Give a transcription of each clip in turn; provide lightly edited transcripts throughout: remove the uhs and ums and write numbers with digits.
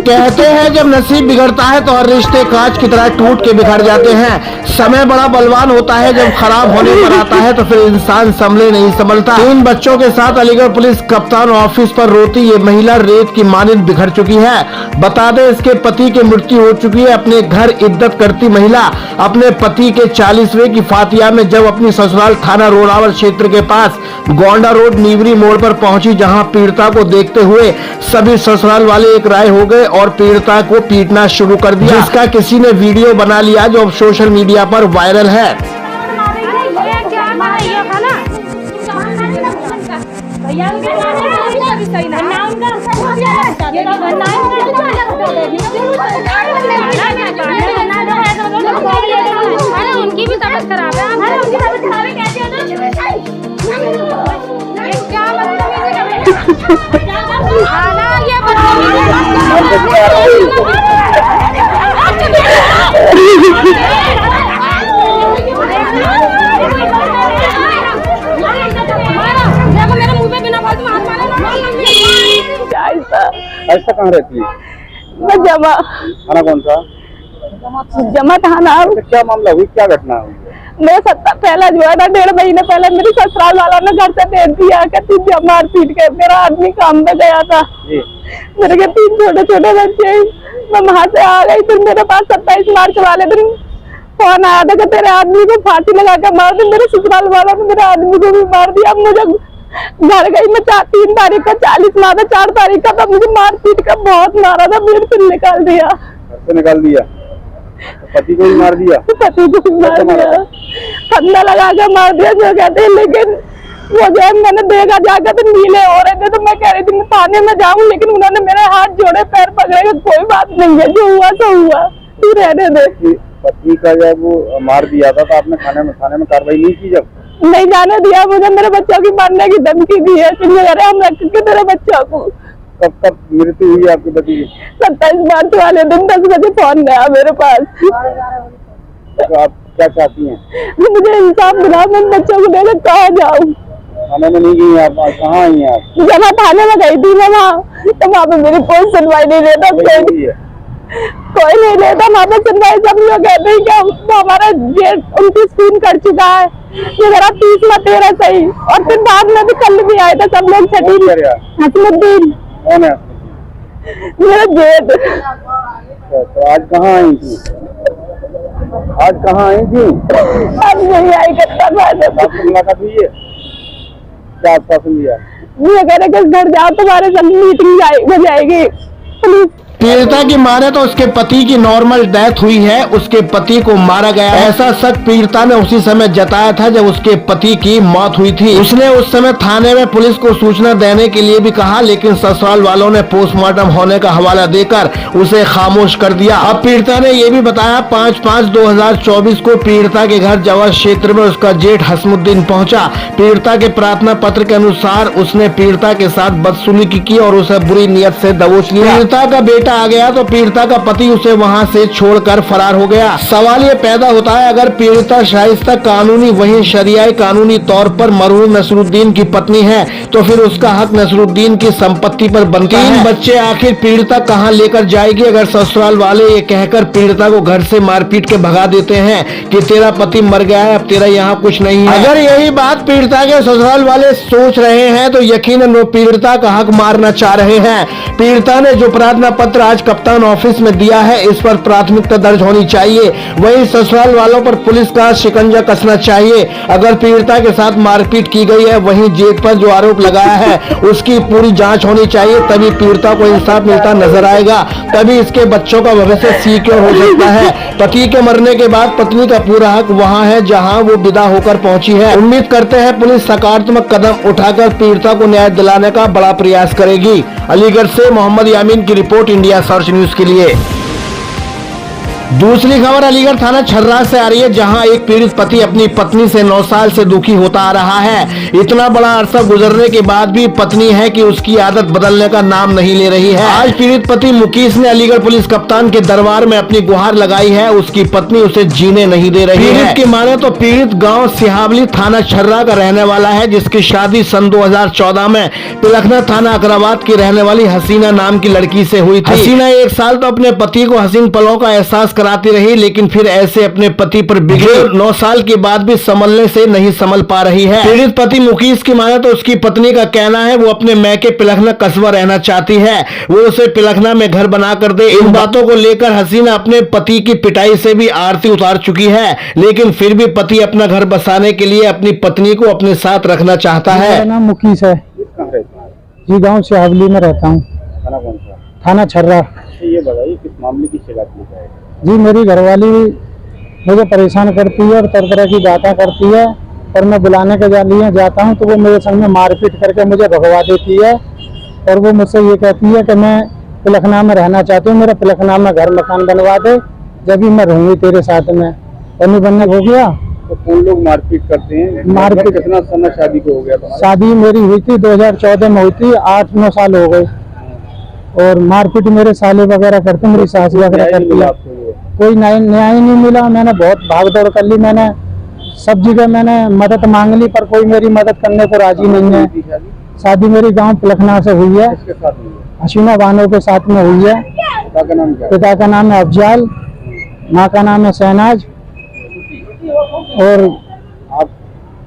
कहते हैं जब नसीब बिगड़ता है तो हर रिश्ते कांच की तरह टूट के बिखर जाते हैं। समय बड़ा बलवान होता है, जब खराब होने पर आता है तो फिर इंसान संभले नहीं संभलता। 3 बच्चों के साथ अलीगढ़ पुलिस कप्तान ऑफिस पर रोती ये महिला रेत की मानिंद बिखर चुकी है। बता दें इसके पति की मृत्यु हो चुकी है। अपने घर इज्जत करती महिला अपने पति के 40वें की फातिया में जब अपनी ससुराल थाना रोडावल क्षेत्र के पास गोंडा रोड नीवरी मोड़ पर पहुंची, जहां पीड़िता को देखते हुए सभी ससुराल वाले एक राय हो गए और पीड़िता को पीटना शुरू कर दिया, जिसका किसी ने वीडियो बना लिया जो अब सोशल मीडिया पर वायरल है। उनकी भी तबीयत खराब है। क्या मेरे मुंह पे बिना फालतू हाथ मारा। ऐसा कहाँ रहती है? मैं जमा थाना कौन सा? जमा थाना। क्या मामला हुई, क्या घटना हुई? मेरे सत्ता पहला जो है ना 1.5 महीने पहले मेरी ससुराल वालों ने घर से भेज दिया कि तू मार पीट के। मेरा आदमी काम पे गया था, मेरे के 3 छोटे छोटे बच्चे। मैं वहाँ से आ गई, फिर मेरे पास 27 मार्च वाले दिन फोन आया था कि तेरे आदमी को फांसी लगा के मार दी। मेरे ससुराल वालों ने मेरे आदमी को भी मार दिया। अब मुझे घर गई मैं 3 तारीख का 40 मारा, 4 तारीख का तब मुझे मार पीट कर बहुत मारा था, फिर से निकाल दिया। निकाल दिया? पति को भी मार दिया? पति को भी मार दिया, फंदा लगा के मार दिया जो कहते हैं। लेकिन वो जो मैंने देखा जाकर तो नीले हो रहे थे, तो मैं कह रही थी मैं थाने में जाऊं, लेकिन उन्होंने मेरे हाथ जोड़े पैर पकड़े कि कोई बात नहीं है, जो हुआ तो हुआ, तू रहने दे। पति का जब वो मार दिया था तो आपने थाने में कार्रवाई नहीं की? जब नहीं जाने दिया, मुझे मेरे बच्चों की मारने की धमकी दी है। हम रख के तेरे बच्चों को। कब मृत्यु हुई आपके पति की? 27 मार्च वाले दिन 10 बजे फोन गया मेरे पास। तो आप क्या चाहती हैं? मुझे इंसाफ दिला, मैं बच्चों को लेकर कहाँ जाऊँ? थाने में नहीं गई आप? कहाँ आई हैं आप? जब मैं थाने में गई थी मैं वहाँ, तो वहाँ पे मेरी कोई सुनवाई नहीं लेता, कोई नहीं लेता वहाँ पे सुनवाई। सब लोग कहते हैं कि हमारा जेल 29 खून कर चुका है, ये मेरा 30 में 13 सही। और फिर बाद में भी कल भी आए थे सब लोग। हसमुद्दीन कौन है? मेरा जेठ। तो आज कहाँ आई थी? आज कहाँ आई थी? अब नहीं आई। कितना मुलाकात हुई है? क्या आश्वासन दिया? ये कह रहे कि घर जाओ, तुम्हारे संग मीटिंग हो जाएगी पुलिस। पीड़िता की माने तो उसके पति की नॉर्मल डेथ हुई है, उसके पति को मारा गया। ऐसा शक पीड़िता ने उसी समय जताया था जब उसके पति की मौत हुई थी। उसने उस समय थाने में पुलिस को सूचना देने के लिए भी कहा, लेकिन ससुराल वालों ने पोस्टमार्टम होने का हवाला देकर उसे खामोश कर दिया। अब पीड़िता ने ये भी बताया 5/5/2024 को पीड़िता के घर जवास क्षेत्र में उसका जेठ हसमुद्दीन पहुँचा। पीड़िता के प्रार्थना पत्र के अनुसार उसने पीड़िता के साथ बदसलूकी की और उसे बुरी नीयत से दबोच लिया। पीड़िता का बेटा आ गया तो पीड़िता का पति उसे वहां से छोड़कर फरार हो गया। सवाल ये पैदा होता है, अगर पीड़िता शाइस्ता कानूनी वहीं शरियाई कानूनी तौर पर मरहूम नसरुद्दीन की पत्नी है, तो फिर उसका हक नसरुद्दीन की संपत्ति पर बनता है। 3 बच्चे आखिर पीड़िता कहां लेकर जाएगी, अगर ससुराल वाले ये कहकर पीड़िता को घर से मारपीट के भगा देते हैं कि तेरा पति मर गया है, अब तेरा यहाँ कुछ नहीं है। अगर यही बात पीड़िता के ससुराल वाले सोच रहे हैं तो यकीनन वो पीड़िता का हक मारना चाह रहे हैं। पीड़िता ने जो प्रार्थना पत्र आज कप्तान ऑफिस में दिया है, इस पर प्राथमिकता दर्ज होनी चाहिए। वहीं ससुराल वालों पर पुलिस का शिकंजा कसना चाहिए। अगर पीड़िता के साथ मारपीट की गई है, वहीं जेठ पर जो आरोप लगाया है उसकी पूरी जांच होनी चाहिए, तभी पीड़िता को इंसाफ मिलता नजर आएगा, तभी इसके बच्चों का भविष्य सिक्योर हो सकता है। पति के मरने के बाद पत्नी का पूरा हक वहाँ है जहाँ वो विदा होकर पहुँची है। उम्मीद करते हैं पुलिस सकारात्मक कदम उठाकर पीड़िता को न्याय दिलाने का बड़ा प्रयास करेगी। अलीगढ़ से मोहम्मद यामीन की रिपोर्ट, इंडिया सर्च न्यूज के लिए। दूसरी खबर अलीगढ़ थाना छर्रा से आ रही है, जहां एक पीड़ित पति अपनी पत्नी से 9 साल से दुखी होता आ रहा है। इतना बड़ा अरसा गुजरने के बाद भी पत्नी है कि उसकी आदत बदलने का नाम नहीं ले रही है। आज पीड़ित पति मुकेश ने अलीगढ़ पुलिस कप्तान के दरबार में अपनी गुहार लगाई है। उसकी पत्नी उसे जीने नहीं दे रही है। पीड़ित की माने तो पीड़ित गाँव सिहावली थाना छर्रा का रहने वाला है, जिसकी शादी सन 2014 में पिलखना थाना अकराबाद की रहने वाली हसीना नाम की लड़की से हुई थी। हसीना 1 साल तो अपने पति को हसीन पलों का एहसास कराती रही, लेकिन फिर ऐसे अपने पति पर बिगड़ी 9 साल के बाद भी संभलने से नहीं संभल पा रही है। पीड़ित पति मुकेश की माने तो उसकी पत्नी का कहना है वो अपने मैके पिलखना कस्बा रहना चाहती है, वो उसे पिलखना में घर बना कर दे। इन बातों को लेकर हसीना अपने पति की पिटाई से भी आरती उतार चुकी है, लेकिन फिर भी पति अपना घर बसाने के लिए अपनी पत्नी को अपने साथ रखना चाहता है। मेरा नाम मुकेश है जी, गांव सिहावली में रहता हूँ, थाना कौन सा? थाना छर्रा। ये बताइए किस मामले की शिकायत की जाए? जी मेरी घरवाली मुझे परेशान करती है और तरह तरह की बातें करती है, और मैं बुलाने के लिए जाता हूँ तो वो मेरे संग में मारपीट करके मुझे भगवा देती है, और वो मुझसे ये कहती है कि मैं पिलखना में रहना चाहती हूँ, मेरा पिलखना में घर मकान बनवा दे, जब भी मैं रहूंगी तेरे साथ में। और नहीं बनने हो गया तो कौन लोग मारपीट करते हैं? मारपीट कितना समय शादी को हो गया तुम्हारा? शादी मेरी हुई थी 2014 में हुई थी, 8-9 साल हो गए, और मारपीट मेरे साले वगैरह करते, मेरी सास वगैरह करती है। कोई न्याय नहीं मिला। मैंने बहुत भाग दौड़ कर ली, मैंने सब जगह मैंने मदद मांग ली, पर कोई मेरी मदद करने को राजी नहीं है। शादी मेरी गांव पिलखना से हुई है, हसीना बानो के साथ में हुई है। पिता का नाम क्या है? पिता का नाम है अफजाल, माँ का नाम है शहनाज। और आप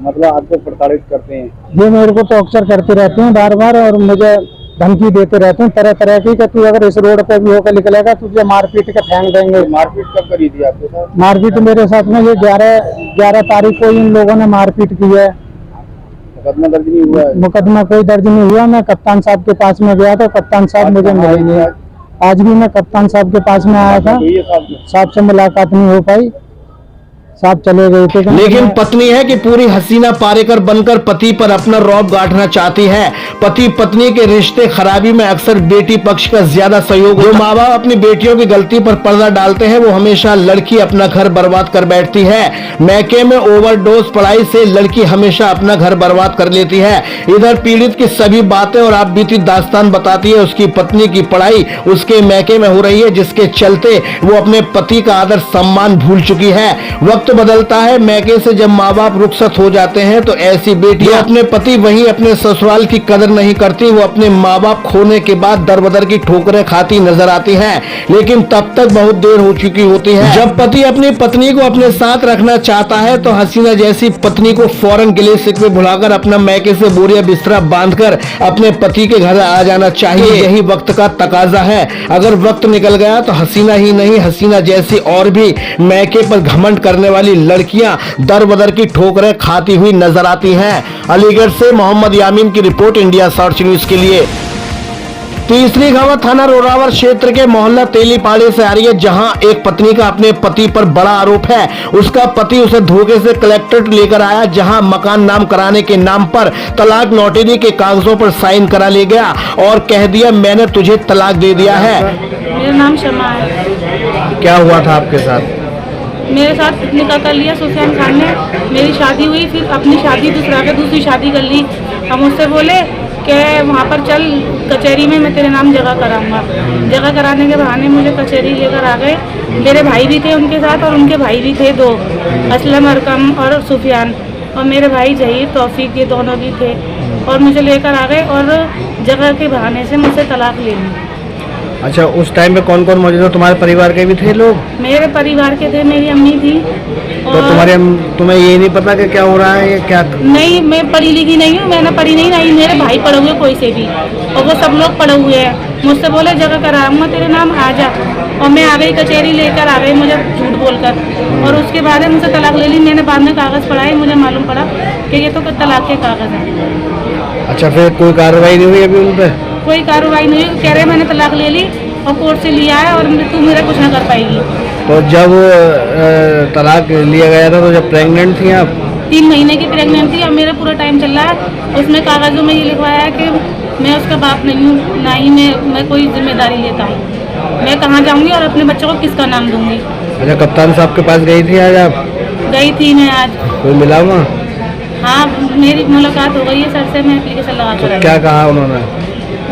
मतलब आपको प्रताड़ित करते हैं? ये मेरे को टॉर्चर करते रहते हैं बार बार, और मुझे धमकी देते रहते हैं तरह तरह की कि तू अगर इस रोड पे भी होकर निकलेगा तुझे मारपीट के फेंक देंगे। मारपीट कब करी थी आपके साथ? मारपीट मेरे साथ में ये 11 तारीख को इन लोगों ने मारपीट की है। मुकदमा दर्ज नहीं हुआ है? मुकदमा कोई दर्ज नहीं हुआ। मैं कप्तान साहब के पास में गया था, कप्तान साहब मुझे मिले नहीं। आज भी मैं कप्तान साहब के पास में आया था, साहब से मुलाकात नहीं हो पाई, साहब चले गए थे। लेकिन पत्नी है कि पूरी हसीना पारेकर बनकर पति पर अपना रौब गांठना चाहती है। पति पत्नी के रिश्ते खराबी में अक्सर बेटी पक्ष का ज्यादा सहयोग। जो माँ बाप अपनी बेटियों की गलती पर पर्दा डालते हैं, वो हमेशा लड़की अपना घर बर्बाद कर बैठती है। मैके में ओवरडोज पढ़ाई से लड़की हमेशा अपना घर बर्बाद कर लेती है। इधर पीड़ित की सभी बातें और आप बीती दास्तान बताती है। उसकी पत्नी की पढ़ाई उसके मैके में हो रही है, जिसके चलते वो अपने पति का आदर सम्मान भूल चुकी है। वक्त बदलता है, मैके से जब माँ बाप रुखसत हो जाते हैं तो ऐसी बेटियां अपने पति वहीं अपने ससुराल की कदर नहीं करती। वो अपने माँ बाप खोने के बाद दर बदर की ठोकरें खाती नजर आती हैं, लेकिन तब तक बहुत देर हो चुकी होती है। जब पति अपनी पत्नी को अपने साथ रखना चाहता है तो हसीना जैसी पत्नी को फौरन गिले शिकवे भुलाकर अपना मैके से बोरिया बिस्तरा बांधकर अपने पति के घर आ जाना चाहिए। यही वक्त का तकाजा है। अगर वक्त निकल गया तो हसीना ही नहीं, हसीना जैसी और भी मैके पर घमंड करने वाली लड़कियां दर बदर की ठोकरें खाती हुई नजर आती हैं। अलीगढ़ से मोहम्मद यामीन की रिपोर्ट, इंडिया शॉर्ट्स न्यूज के लिए। तीसरी खबर थाना रोरावर क्षेत्र के मोहल्ला तेलीपाड़े से आ रही है, जहां एक पत्नी का अपने पति पर बड़ा आरोप है। उसका पति उसे धोखे से कलेक्ट्रेट लेकर आया, जहां मकान नाम कराने के नाम पर तलाक नोटरी के कागजों पर साइन करा ले गया और कह दिया मैंने तुझे तलाक दे दिया है। मेरा नाम शमा है। क्या हुआ था आपके साथ? मेरे साथ निकाह कर लिया सुफियान खान ने। मेरी शादी हुई, फिर अपनी शादी दूसरी शादी कर ली। हम उससे बोले कि वहाँ पर चल कचहरी में, मैं तेरे नाम जगह कराऊंगा। जगह कराने के बहाने मुझे कचहरी लेकर आ गए। मेरे भाई भी थे उनके साथ, और उनके भाई भी थे 2, असलम अरकम और सुफियान, और मेरे भाई जहीर तौफीक, ये दोनों भी थे। और मुझे लेकर आ गए और जगह के बहाने से मुझसे तलाक ले ली। अच्छा, उस टाइम पे कौन कौन मौजूद था? तुम्हारे परिवार के भी थे लोग? मेरे परिवार के थे, मेरी अम्मी थी। तो तुम्हें ये नहीं पता कि क्या हो रहा है? क्या नहीं, मैं पढ़ी लिखी नहीं हूँ, मैंने पढ़ी नहीं, मेरे भाई पढ़े हुए कोई से भी, और वो सब लोग पढ़े हुए हैं। मुझसे बोले जगह कराऊंगा तेरे नाम, आ जा। और मैं आ गई, कचहरी लेकर आ गई मुझे झूठ बोलकर, और उसके बाद मुझसे तलाक ले ली। मैंने बाद में कागज़ पढ़ाए, मुझे मालूम पड़ा कि ये तो तलाक के कागज़ हैं। अच्छा, फिर कोई कार्रवाई नहीं हुई अभी उन पर? कोई कार्रवाई नहीं हुई। कह रहे मैंने तलाक ले ली और कोर्ट से लिया है और तू मेरा कुछ ना कर पाएगी। तो जब तलाक लिया गया था तो जब प्रेग्नेंट थी आप? 3 महीने की प्रेग्नेंट थी, और मेरा पूरा टाइम चल रहा है। उसमें कागजों में ये लिखवाया है कि मैं उसका बाप नहीं हूँ, ना ही मैं कोई जिम्मेदारी लेता हूँ। मैं कहाँ जाऊँगी और अपने बच्चों को किसका नाम दूँगी? अच्छा, कप्तान साहब के पास गई थी आज आप? गई थी मैं आज। कोई मिला वहाँ? हाँ, मेरी मुलाकात हो गई है सर से, मैं एप्लीकेशन लगा कर आई। क्या कहा उन्होंने?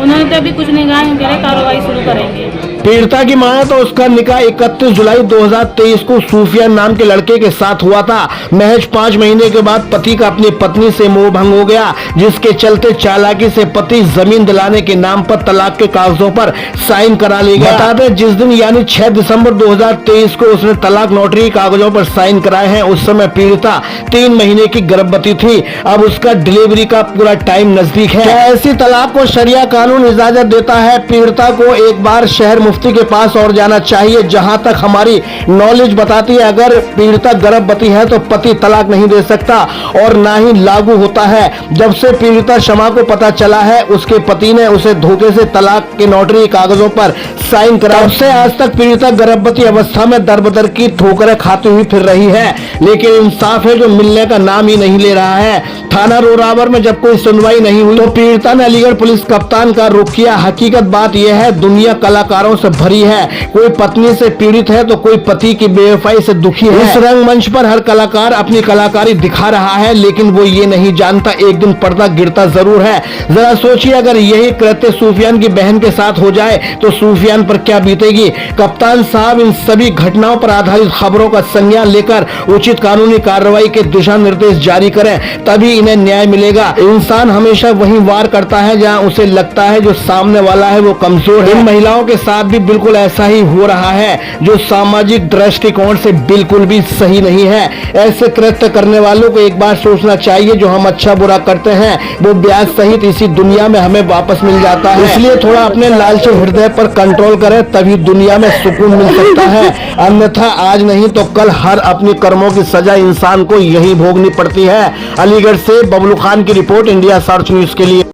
उन्होंने तो अभी कुछ नहीं कहा, कह रहे कार्रवाई शुरू करेंगे। पीड़िता की मां तो उसका निकाह 31 जुलाई 2023 को सूफियान नाम के लड़के के साथ हुआ था। महज 5 महीने के बाद पति का अपनी पत्नी से मोह भंग हो गया, जिसके चलते चालाकी से पति जमीन दिलाने के नाम पर तलाक के कागजों पर साइन करा ले गया। बता दें, जिस दिन यानी 6 दिसंबर 2023 को उसने तलाक नोटरी कागजों पर साइन कराए हैं, उस समय पीड़िता 3 महीने की गर्भवती थी। अब उसका डिलीवरी का पूरा टाइम नजदीक है। क्या ऐसी तलाक को शरिया कानून इजाजत देता है? पीड़िता को एक बार शहर मुफ्ती के पास और जाना चाहिए। जहां तक हमारी नॉलेज बताती है, अगर पीड़िता गर्भवती है तो पति तलाक नहीं दे सकता और ना ही लागू होता है। जब से पीड़िता शमा को पता चला है, उसके पति ने उसे धोखे से तलाक के नोटरी कागजों पर साइन करा, तब से आज तक पीड़िता गर्भवती अवस्था में दर-बदर की ठोकरें खाती हुई फिर रही है, लेकिन इंसाफ है जो मिलने का नाम ही नहीं ले रहा है। थाना रोरावर में जब कोई सुनवाई नहीं हुई तो पीड़िता ने अलीगढ़ पुलिस कप्तान का रुख किया। हकीकत बात यह है, दुनिया कलाकारों से भरी है। कोई पत्नी से पीड़ित है तो कोई पति की बेवफाई से दुखी है। इस रंगमंच पर हर कलाकार अपनी कलाकारी दिखा रहा है, लेकिन वो ये नहीं जानता एक दिन पर्दा गिरता जरूर है। जरा सोचिए, अगर यही कृत्य सूफियान की बहन के साथ हो जाए तो सूफियान पर क्या बीतेगी। कप्तान साहब इन सभी घटनाओं पर आधारित खबरों का संज्ञान लेकर उचित कानूनी कार्रवाई के दिशा निर्देश जारी करें, तभी इन्हें न्याय मिलेगा। इंसान हमेशा वही वार करता है जहाँ उसे लगता है जो सामने वाला है वो कमजोर है। इन महिलाओं के साथ भी बिल्कुल ऐसा ही हो रहा है, जो सामाजिक दृष्टिकोण से बिल्कुल भी सही नहीं है। ऐसे कृत्य करने वालों को एक बार सोचना चाहिए, जो हम अच्छा बुरा करते हैं वो ब्याज सहित इसी दुनिया में हमें वापस मिल जाता है। इसलिए थोड़ा अपने लालची हृदय पर कंट्रोल करें, तभी दुनिया में सुकून मिल सकता है। अन्यथा आज नहीं तो कल हर अपनी कर्मों की सजा इंसान को यही भोगनी पड़ती है। अलीगढ़ से बबलू खान की रिपोर्ट, इंडिया सर्च न्यूज के लिए।